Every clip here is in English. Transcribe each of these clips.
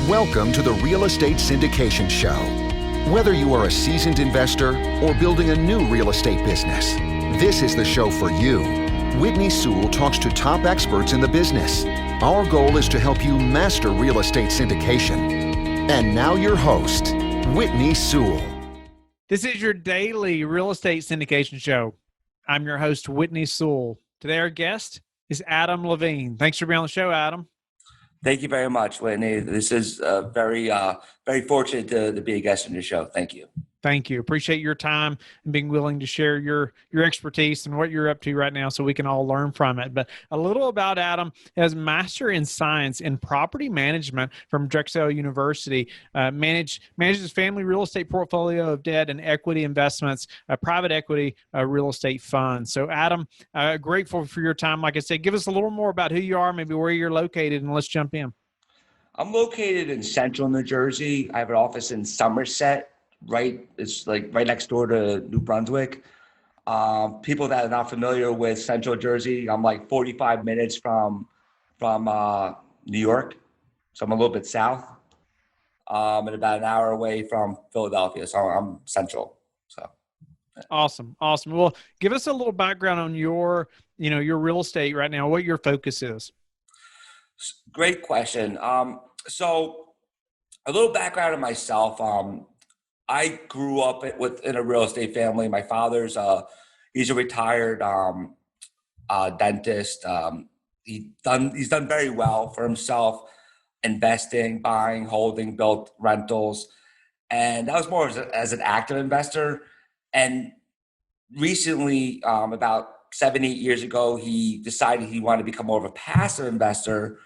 Welcome to the Real Estate Syndication Show. Whether you are a seasoned investor or building a new real estate business, this is the show for you. Whitney Sewell talks to top experts in the business. Our goal is to help you master real estate syndication. And now your host, Whitney Sewell. This is your daily real estate syndication show. I'm your host, Whitney Sewell. Today our guest is Adam Levine. Thanks for being on the show, Adam. Thank you very much, Whitney. This is very fortunate to be a guest on your show. Thank you. Thank you. Appreciate your time and being willing to share your expertise and what you're up to right now so we can all learn from it. But a little about Adam. Has Master in Science in Property Management from Drexel University. Manages family real estate portfolio of debt and equity investments, private equity real estate funds. So Adam, grateful for your time. Like I said, give us a little more about who you are, maybe where you're located, and let's jump in. I'm located in central New Jersey. I have an office in Somerset. It's like right next door to New Brunswick. People that are not familiar with Central Jersey, I'm like 45 minutes from New York, so I'm a little bit south, and about an hour away from Philadelphia. So I'm central. So awesome. Well, give us a little background on your real estate right now. What your focus is. Great question. So a little background on myself. I grew up in a real estate family. My father's he's a retired dentist. He's done very well for himself, investing, buying, holding, built rentals, and that was more as an active investor. And recently, about 7-8 years ago, he decided he wanted to become more of a passive investor,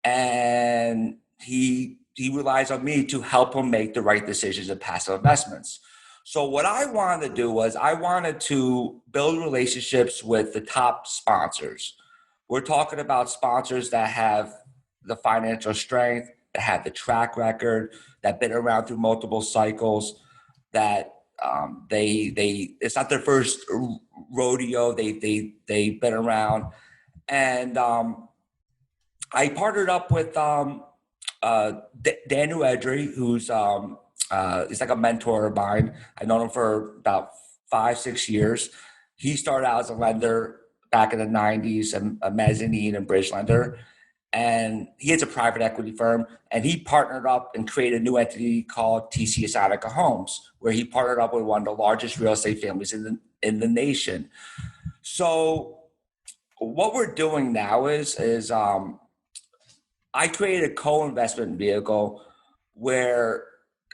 and he relies on me to help him make the right decisions in passive investments. So what I wanted to do was I wanted to build relationships with the top sponsors. We're talking about sponsors that have the financial strength, that have the track record, that been around through multiple cycles, that it's not their first rodeo. They've been around. And I partnered up with Daniel Edry, who's he's like a mentor of mine. I've known him for about 5-6 years. He started out as a lender back in the 90s, a mezzanine and bridge lender. And he has a private equity firm, and he partnered up and created a new entity called TC Exotica Homes, where he partnered up with one of the largest real estate families in the nation. So what we're doing now is I created a co-investment vehicle where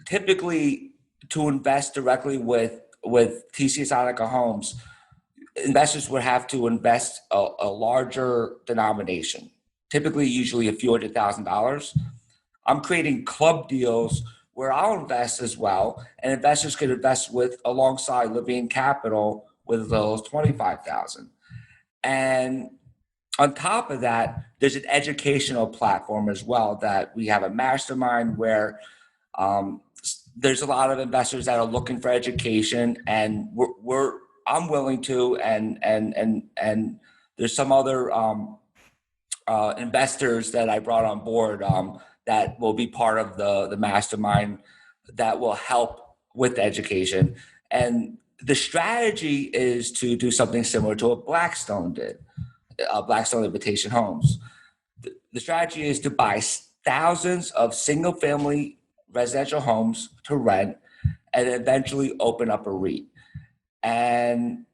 typically to invest directly with TC Exotica Homes, investors would have to invest a larger denomination, typically usually a few $100,000. I'm creating club deals where I'll invest as well, and investors could invest alongside Levine Capital with as little as $25,000. And on top of that, there's an educational platform as well that we have a mastermind where there's a lot of investors that are looking for education, and I'm willing to, and there's some other investors that I brought on board that will be part of the mastermind that will help with education. And the strategy is to do something similar to what Blackstone did. Blackstone Invitation Homes. The strategy is to buy thousands of single-family residential homes to rent and eventually open up a REIT. And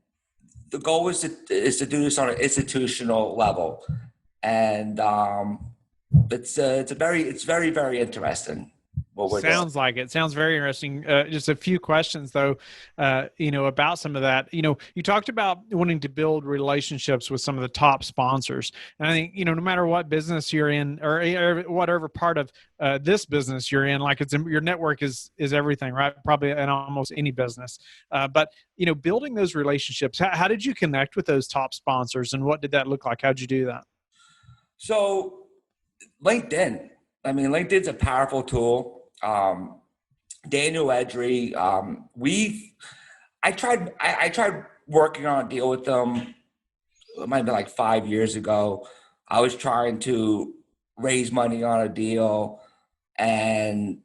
the goal is to do this on an institutional level. And it's very, very interesting. Sounds like it. Sounds very interesting. Just a few questions though, about some of that. You talked about wanting to build relationships with some of the top sponsors. And I think, no matter what business you're in or whatever part of this business you're in, like your network is everything, right? Probably in almost any business. But building those relationships, how did you connect with those top sponsors, and what did that look like? How'd you do that? So LinkedIn. I mean, LinkedIn's a powerful tool. Daniel Edry, I tried working on a deal with them. It might have been like 5 years ago. I was trying to raise money on a deal, and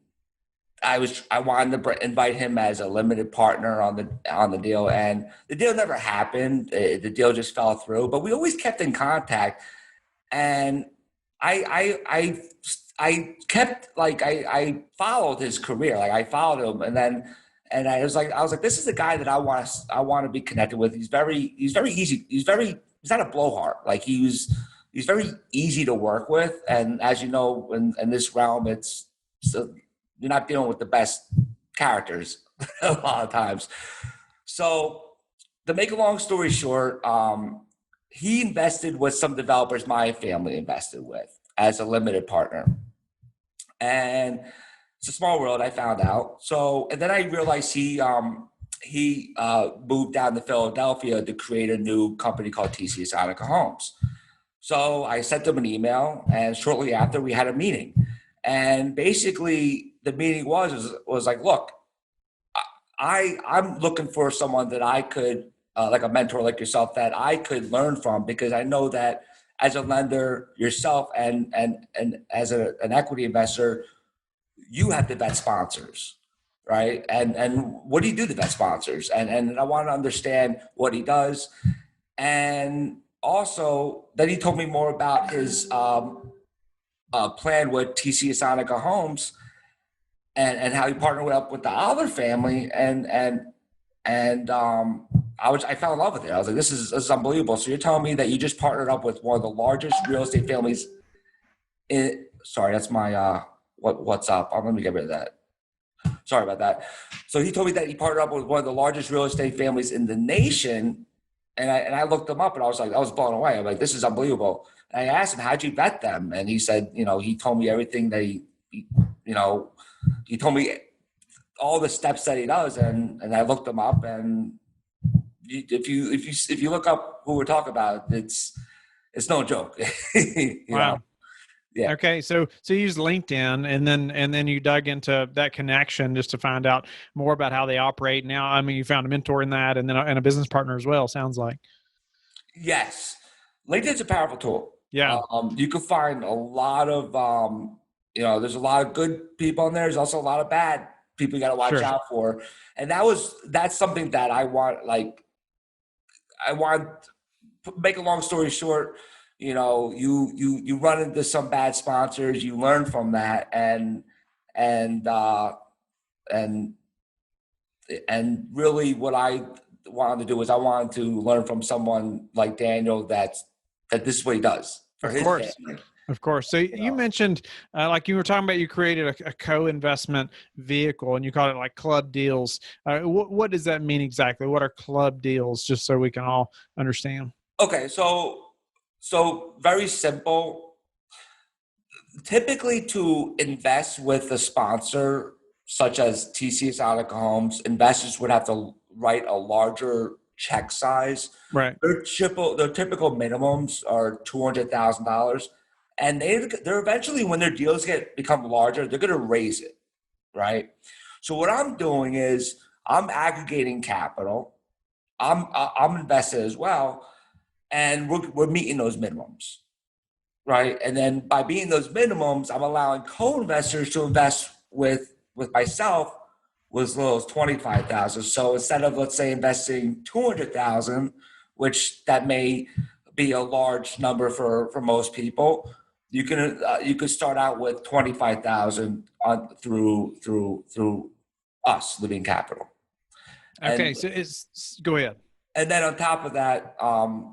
I wanted to invite him as a limited partner on the deal, and the deal never happened. The deal just fell through, but we always kept in contact. And I kept like I followed his career, like I followed him, and I was like, this is the guy that I want to be connected with. He's very easy. He's not a blowhard. Like he's very easy to work with, and as you know, in this realm, you're not dealing with the best characters a lot of times. So to make a long story short, he invested with some developers my family invested with as a limited partner. And it's a small world, I found out. So, and then I realized he moved down to Philadelphia to create a new company called TC Exotica Homes. So I sent him an email, and shortly after we had a meeting. And basically the meeting was like, look, I'm looking for someone that I could, like a mentor like yourself, that I could learn from, because I know that as a lender yourself and as an equity investor, you have to vet sponsors, right? And what do you do to vet sponsors? And I want to understand what he does. And also then he told me more about his plan with TC Exotica Homes and how he partnered up with the Oliver family, and I fell in love with it. I was like, this is unbelievable. So you're telling me that you just partnered up with one of the largest real estate families sorry, that's my what's up. Let me get rid of that. Sorry about that. So he told me that he partnered up with one of the largest real estate families in the nation. And I looked them up, and I was blown away. I'm like, this is unbelievable. And I asked him, how'd you vet them? And he said, he told me everything that he told me all the steps that he does, and I looked them up. And if you look up who we're talking about, it's no joke. Wow. Yeah. Okay. So you used LinkedIn, and then you dug into that connection just to find out more about how they operate. Now, I mean, you found a mentor in that, and then and a business partner as well, sounds like. Yes. LinkedIn's a powerful tool. Yeah. You can find a lot of, there's a lot of good people in there. There's also a lot of bad people you got to watch out for. And that's something that I want, make a long story short, you run into some bad sponsors, you learn from that, and really what I wanted to do is I wanted to learn from someone like Daniel that this is what he does for his family. Of course. So you mentioned, like you were talking about, you created a co-investment vehicle, and you called it like club deals. What does that mean exactly? What are club deals, just so we can all understand? Okay. So very simple. Typically, to invest with a sponsor such as TC Exotica Homes, investors would have to write a larger check size. Right. Their typical minimums are $200,000, and they're eventually, when their deals become larger, they're going to raise it, right? So what I'm doing is I'm aggregating capital. I'm invested as well, and we're meeting those minimums, right? And then by meeting those minimums, I'm allowing co-investors to invest with myself with as little as $25,000. So instead of, let's say, investing $200,000, which that may be a large number for most people, you can start out with $25,000 through us, Living Capital. Okay, And, so go ahead. And then on top of that,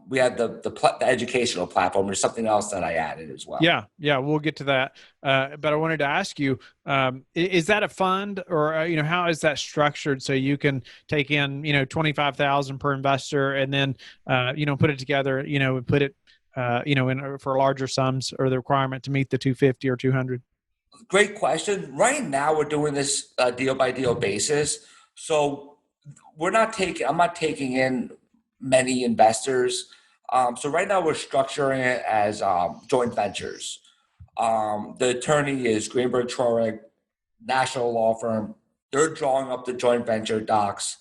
we had the educational platform. There's something else that I added as well. Yeah, we'll get to that. But I wanted to ask you, is that a fund, or how is that structured so you can take in $25,000 per investor, and then put it together, put it in for larger sums, or the requirement to meet the 250 or 200? Great question. Right now, we're doing this deal by deal basis. So I'm not taking in many investors. So right now we're structuring it as joint ventures. The attorney is Greenberg Traurig, national law firm. They're drawing up the joint venture docs.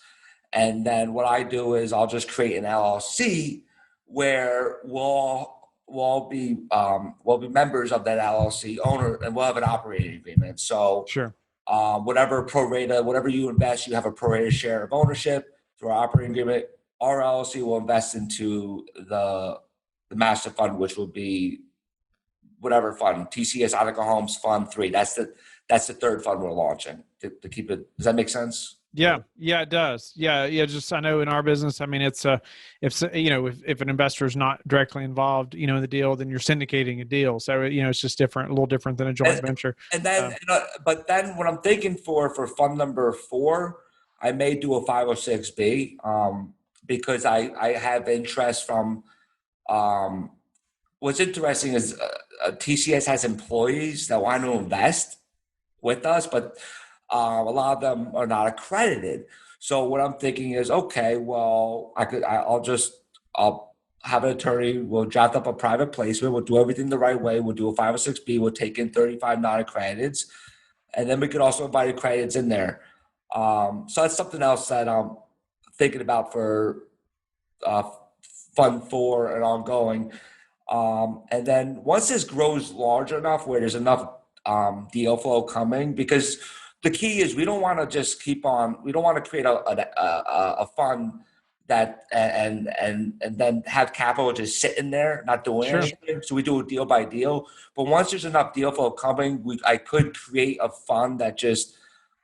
And then what I do is I'll just create an LLC where we'll we'll be members of that LLC owner, and we'll have an operating agreement. So Sure. whatever pro rata, whatever you invest, you have a pro rata share of ownership through our operating agreement. Our LLC will invest into the master fund, which will be whatever fund, TCS Attica Homes Fund 3. That's the third fund we're launching to keep it. Does that make sense? Yeah, it does. Yeah. Just I know in our business, I mean, it's if an investor is not directly involved, in the deal, then you're syndicating a deal. So it's just different, a little different than a joint venture. And then, but then what I'm thinking for fund number 4, I may do a 506B because I have interest from. What's interesting is TCS has employees that want to invest with us, but a lot of them are not accredited. So what I'm thinking is, okay, well, I'll have an attorney. We'll draft up a private placement. We'll do everything the right way. We'll do a 506B. We'll take in 35 non-accrediteds, and then we could also invite accrediteds in there. So that's something else that I'm thinking about for Fund 4 and ongoing. And then once this grows large enough where there's enough deal flow coming, because the key is we don't want to just we don't want to create a fund that and then have capital just sitting there not doing anything. So we do a deal by deal. But once there's enough deal flow coming, I could create a fund that just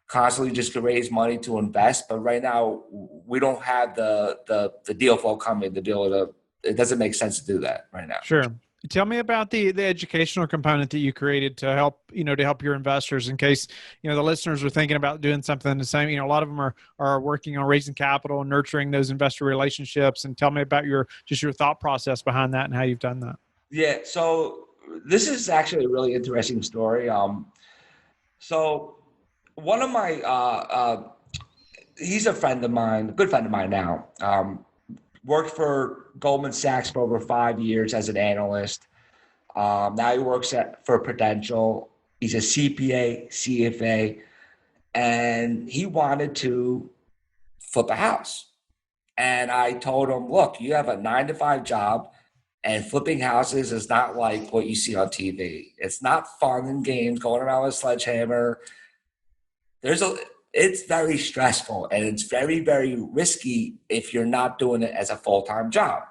constantly just to raise money to invest. But right now we don't have the deal flow coming. It doesn't make sense to do that right now. Sure. Tell me about the educational component that you created to help your investors in case, the listeners are thinking about doing something the same. A lot of them are working on raising capital and nurturing those investor relationships. And tell me about your thought process behind that and how you've done that. Yeah. So this is actually a really interesting story. So one of my, he's a friend of mine, a good friend of mine now, worked for Goldman Sachs for over 5 years as an analyst. Now he works for Prudential. He's a CPA, CFA, and he wanted to flip a house. And I told him, look, you have a 9-to-5 job, and flipping houses is not like what you see on TV. It's not fun and games going around with a sledgehammer. It's very stressful, and it's very, very risky if you're not doing it as a full-time job.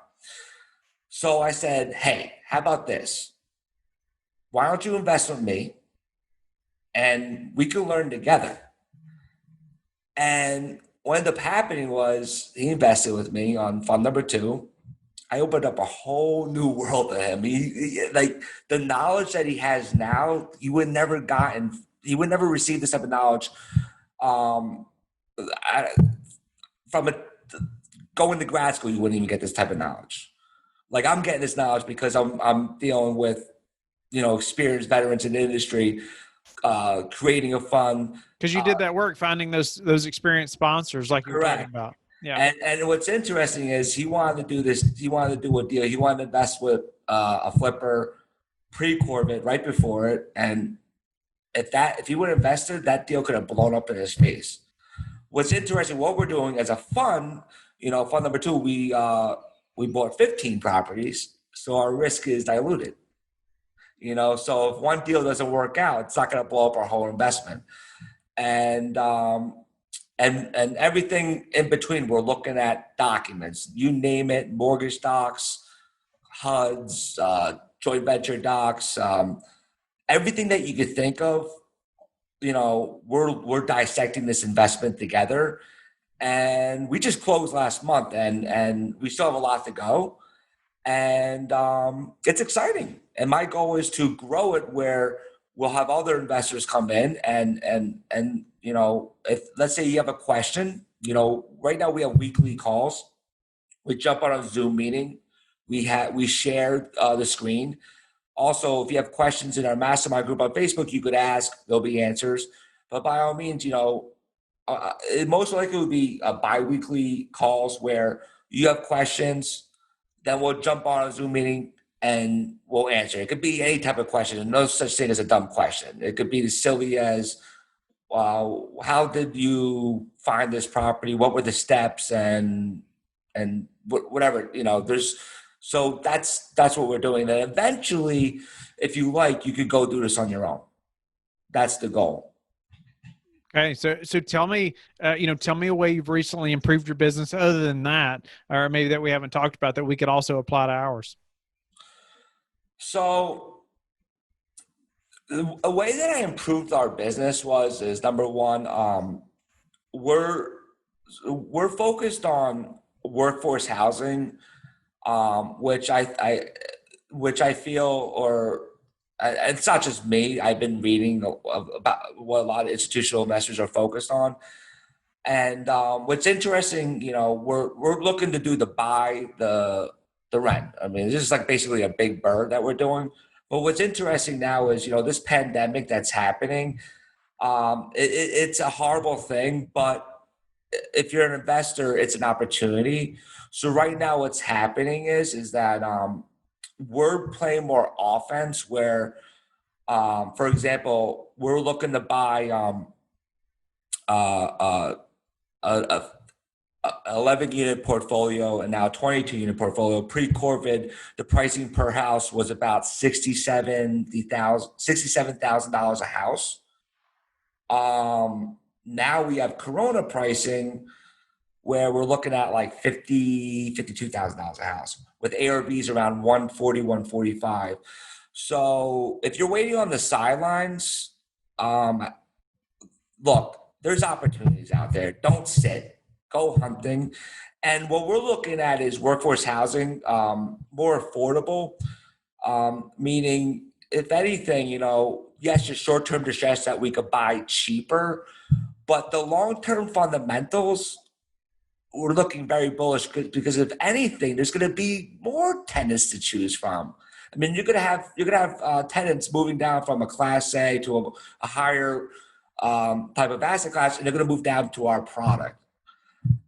So I said, hey, how about this? Why don't you invest with me and we can learn together? And what ended up happening was he invested with me on fund number 2. I opened up a whole new world to him. He like the knowledge that he has now, he would never receive this type of knowledge going to grad school. You wouldn't even get this type of knowledge. Like I'm getting this knowledge because I'm dealing with, experienced veterans in the industry, creating a fund. Because you did that work, finding those experienced sponsors like you were talking about. Yeah. And what's interesting is he wanted to do this. He wanted to do a deal. He wanted to invest with a flipper pre-Corvette right before it. And if he would have invested, that deal could have blown up in his face. What's interesting, what we're doing as a fund, fund number 2, we bought 15 properties, so our risk is diluted. So if one deal doesn't work out, it's not going to blow up our whole investment. And everything in between, we're looking at documents. You name it, mortgage docs, HUDs, joint venture docs, everything that you could think of. We're dissecting this investment together. And we just closed last month, and we still have a lot to go. And it's exciting. And my goal is to grow it where we'll have other investors come in and if let's say you have a question, right now we have weekly calls. We jump on a Zoom meeting. We share the screen. Also, if you have questions in our mastermind group on Facebook, you could ask. There'll be answers. But by all means, it most likely would be bi-weekly calls where you have questions. Then we'll jump on a Zoom meeting and we'll answer. It could be any type of question. No such thing as a dumb question. It could be as silly as, how did you find this property? What were the steps? And whatever, So that's what we're doing. Then eventually, if you like, you could go do this on your own. That's the goal. Okay, so tell me, tell me a way you've recently improved your business other than that, or maybe that we haven't talked about that we could also apply to ours. So a way that I improved our business is number one, we're we're focused on workforce housing, which I feel, it's not just me. I've been reading about what a lot of institutional investors are focused on. And what's interesting, we're looking to do the rent. I mean, this is like basically a big bird that we're doing. But what's interesting now is, this pandemic that's happening. It's a horrible thing, but if you're an investor, it's an opportunity. So right now, what's happening is that we're playing more offense. Where, for example, we're looking to buy a 11 unit portfolio and now 22 unit portfolio. Pre-COVID, the pricing per house was about $67,000 a house. Now we have Corona pricing where we're looking at like $52,000 a house with ARVs around 140, 145. So if you're waiting on the sidelines, look, there's opportunities out there. Don't sit, go hunting. And what we're looking at is workforce housing, more affordable, meaning if anything, yes, your short-term distress that we could buy cheaper, but the long-term fundamentals, we're looking very bullish because if anything, there's going to be more tenants to choose from. I mean, you're going to have tenants moving down from a Class A to a higher type of asset class, and they're going to move down to our product.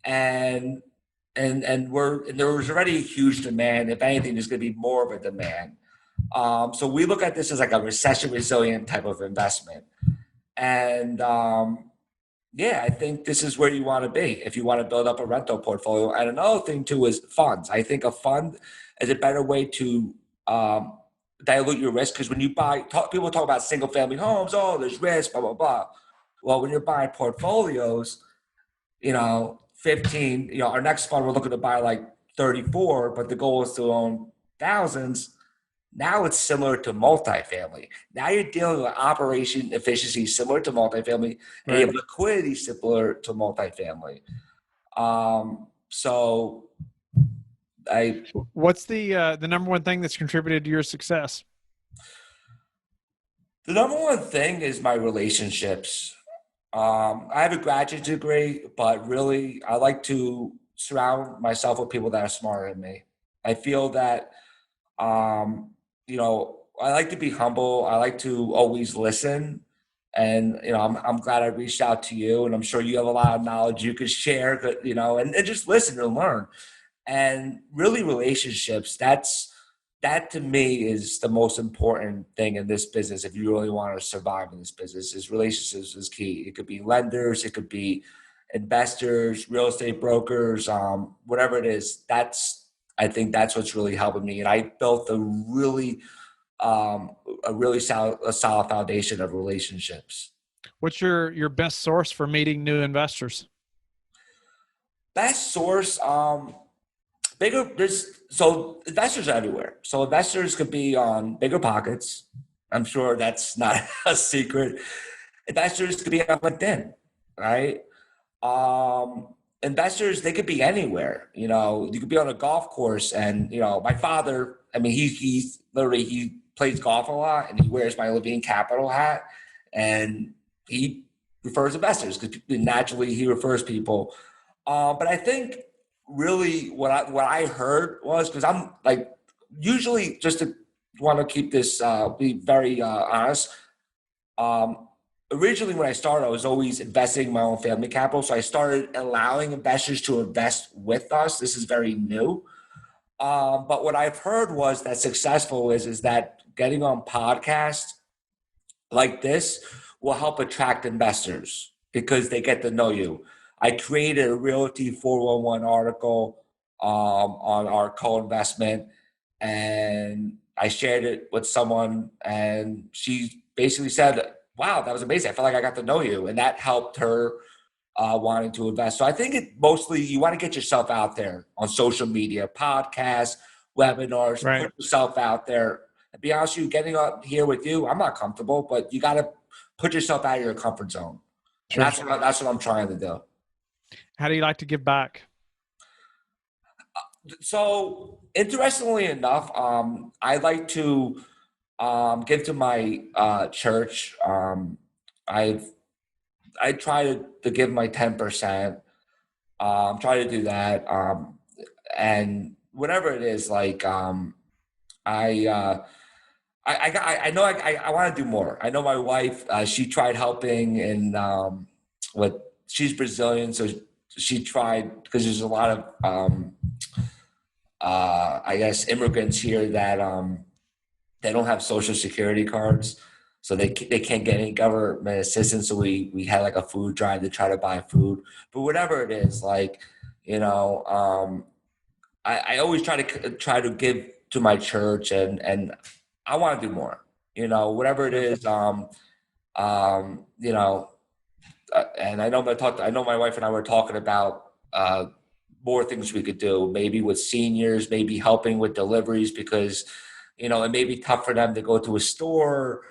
And there was already a huge demand. If anything, there's going to be more of a demand. So we look at this as like a recession resilient type of investment. And I think this is where you want to be if you want to build up a rental portfolio. And another thing too is funds. I think a fund is a better way to dilute your risk, because when you people talk about single family homes, there's risk, blah, blah, blah. Well, when you're buying portfolios, 15, our next fund, we're looking to buy like 34, but the goal is to own thousands. Now it's similar to multifamily. Now you're dealing with operation efficiency similar to multifamily, and you have liquidity similar to multifamily. What's the number one thing that's contributed to your success? The number one thing is my relationships. I have a graduate degree, but really I like to surround myself with people that are smarter than me. I feel that, I like to be humble. I like to always listen. And, I'm glad I reached out to you, and I'm sure you have a lot of knowledge you could share, and just listen and learn. And really relationships, that to me is the most important thing in this business. If you really want to survive in this business, is relationships is key. It could be lenders, it could be investors, real estate brokers, whatever it is. I think that's what's really helping me. And I built a really solid foundation of relationships. What's your best source for meeting new investors? Best source, so investors are everywhere. So investors could be on Bigger Pockets. I'm sure that's not a secret. Investors could be on LinkedIn, right? Investors, they could be anywhere. You could be on a golf course, and my father, I mean, he's literally, he plays golf a lot, and he wears my Levine Capital hat, and he refers investors because naturally he refers people. But I think really what I heard was, because I'm like, usually, just to want to keep this be very honest, originally when I started, I was always investing my own family capital. So I started allowing investors to invest with us. This is very new. But what I've heard was that successful is that getting on podcasts like this will help attract investors because they get to know you. I created a Realty 411 article on our co-investment, and I shared it with someone, and she basically said, wow, that was amazing. I felt like I got to know you. And that helped her wanting to invest. So I think it mostly, you want to get yourself out there on social media, podcasts, webinars, Right. put yourself out there. And be honest with you, getting up here with you, I'm not comfortable, but you got to put yourself out of your comfort zone. Sure. And that's what I'm trying to do. How do you like to give back? So interestingly enough, I like to give to my church. I try to give my 10%. Try to do that, and whatever it is, like I know I want to do more. I know my wife. She tried helping in she's Brazilian, so she tried, because there's a lot of I guess immigrants here that they don't have social security cards, so they can't get any government assistance. So we had like a food drive to try to buy food, but whatever it is, like, you know, I always try to give to my church, and I want to do more, you know, whatever it is, you know, and I know my wife and I were talking about more things we could do, maybe with seniors, maybe helping with deliveries, because, you know, it may be tough for them to go to a store,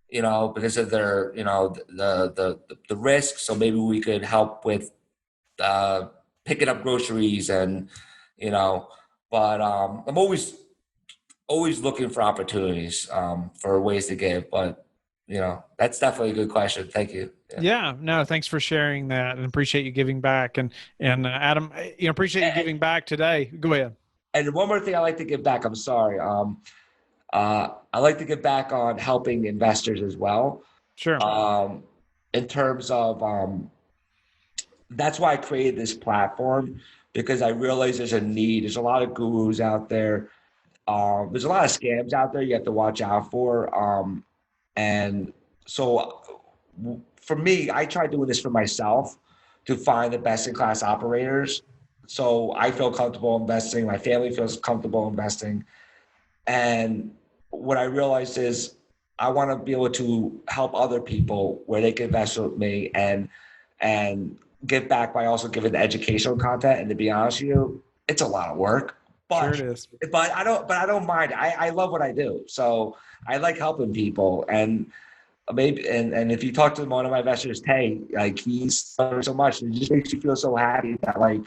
you know, because of their, you know, the risk. So maybe we could help with picking up groceries, and, you know, but I'm always looking for opportunities for ways to give. But, you know, that's definitely a good question. Thank you. Yeah, no, thanks for sharing that, and appreciate you giving back. And Adam, you know, appreciate you giving back today. Go ahead. And one more thing I like to give back. I'm sorry. I like to give back on helping investors as well. Sure. In terms of, that's why I created this platform, because I realize there's a need. There's a lot of gurus out there. There's a lot of scams out there you have to watch out for. And so for me, I try doing this for myself to find the best in class operators. So I feel comfortable investing. My family feels comfortable investing. And what I realized is I want to be able to help other people where they can invest with me and give back by also giving educational content. And to be honest with you, it's a lot of work. But, sure it is. But I don't mind. I love what I do. So I like helping people. And maybe, and if you talk to one of my investors, hey, like, he's learned so much, and it just makes you feel so happy that, like,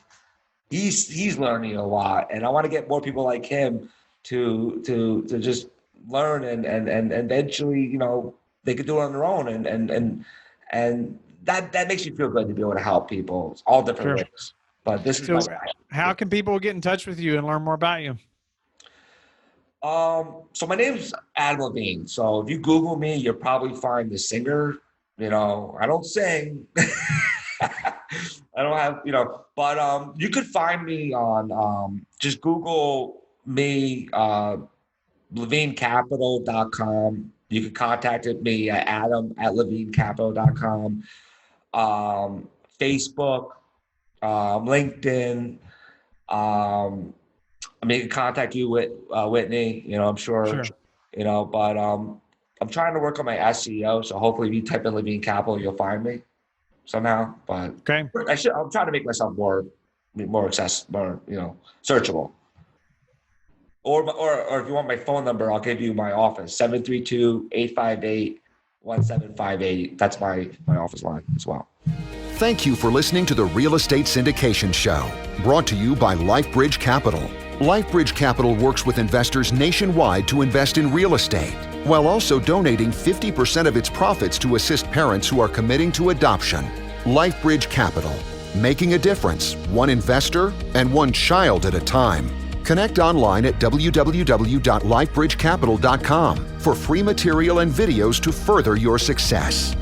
he's learning a lot. And I want to get more people like him to just learn, and eventually, you know, they could do it on their own. And that makes you feel good to be able to help people all different ways. But this is how can people get in touch with you and learn more about you? So my name's Adam Levine. So if you Google me, you'll probably find the singer. You know, I don't sing. I don't have, you know, but you could find me on just Google me, levinecapital.com. You can contact me at adam@levinecapital.com. Facebook, LinkedIn. I mean, you can contact you with Whitney, you know, I'm sure. You know, but I'm trying to work on my SEO. So hopefully if you type in Levine Capital, you'll find me somehow. But okay, I'm trying to make myself more accessible, more, you know, searchable. Or if you want my phone number, I'll give you my office, 732-858-1758. That's my office line as well. Thank you for listening to the Real Estate Syndication Show, brought to you by LifeBridge Capital. LifeBridge Capital works with investors nationwide to invest in real estate, while also donating 50% of its profits to assist parents who are committing to adoption. LifeBridge Capital, making a difference, one investor and one child at a time. Connect online at www.lifebridgecapital.com for free material and videos to further your success.